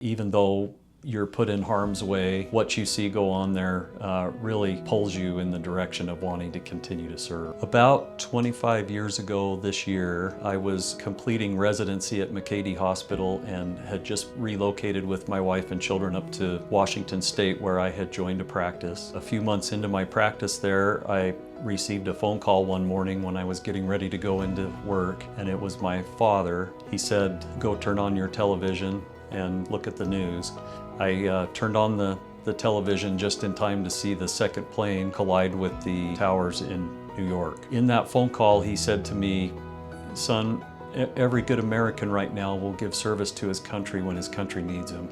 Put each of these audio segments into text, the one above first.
Even though you're put in harm's way, what you see go on there really pulls you in the direction of wanting to continue to serve. About 25 years ago this year, I was completing residency at McCady Hospital and had just relocated with my wife and children up to Washington State, where I had joined a practice. A few months into my practice there, I received a phone call one morning when I was getting ready to go into work, and it was my father. He said, "Go turn on your television and look at the news." I turned on the television just in time to see the second plane collide with the towers in New York. In that phone call, he said to me, "Son, every good American right now will give service to his country when his country needs him."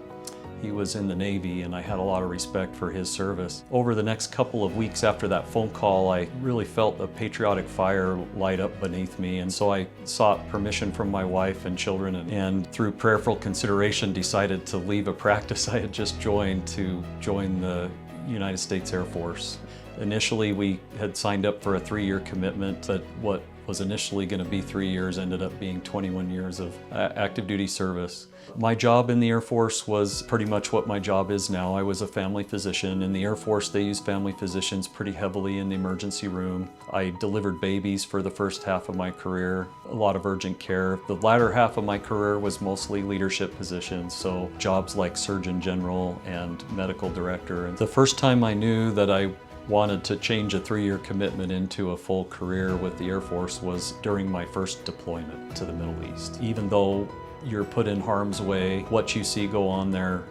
He was in the Navy, and I had a lot of respect for his service. Over the next couple of weeks after that phone call, I really felt a patriotic fire light up beneath me, and so I sought permission from my wife and children, and through prayerful consideration decided to leave a practice I had just joined to join the United States Air Force. Initially, we had signed up for a 3-year commitment, but what was initially going to be 3 years ended up being 21 years of active duty service. My job in the Air Force was pretty much what my job is now. I was a family physician. In the Air Force, they use family physicians pretty heavily in the emergency room. I delivered babies for the first half of my career, a lot of urgent care. The latter half of my career was mostly leadership positions, so jobs like Surgeon General and Medical Director. And the first time I knew that I wanted to change a 3-year commitment into a full career with the Air Force was during my first deployment to the Middle East. Even though you're put in harm's way, what you see go on there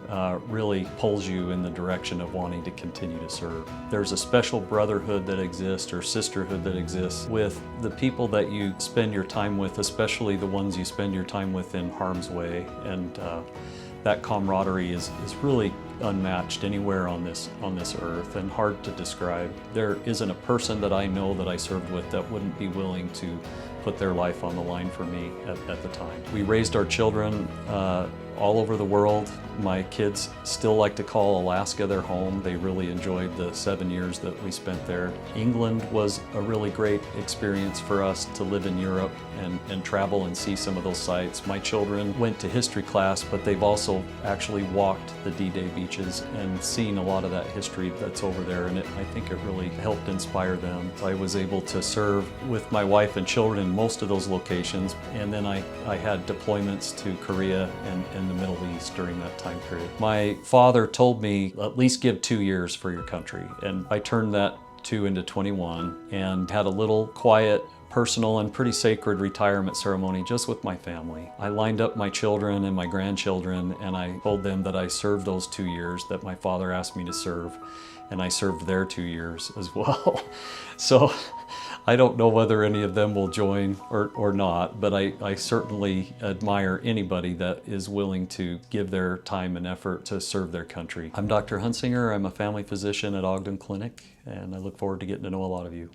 really pulls you in the direction of wanting to continue to serve. There's a special brotherhood that exists, or sisterhood that exists, with the people that you spend your time with, especially the ones you spend your time with in harm's way. And that camaraderie is really unmatched anywhere on this earth, and hard to describe. There isn't a person that I know that I served with that wouldn't be willing to put their life on the line for me at the time. We raised our children all over the world. My kids still like to call Alaska their home. They really enjoyed the 7 years that we spent there. England was a really great experience for us to live in Europe and travel and see some of those sites. My children went to history class, but they've also actually walked the D-Day beaches and seen a lot of that history that's over there, and I think it really helped inspire them. I was able to serve with my wife and children in most of those locations, and then I had deployments to Korea and the Middle East during that time period. My father told me, at least give 2 years for your country, and I turned that 2 into 21 and had a little quiet, personal and pretty sacred retirement ceremony just with my family. I lined up my children and my grandchildren, and I told them that I served those 2 years that my father asked me to serve, and I served their 2 years as well. So I don't know whether any of them will join or not, but I certainly admire anybody that is willing to give their time and effort to serve their country. I'm Dr. Huntzinger. I'm a family physician at Ogden Clinic, and I look forward to getting to know a lot of you.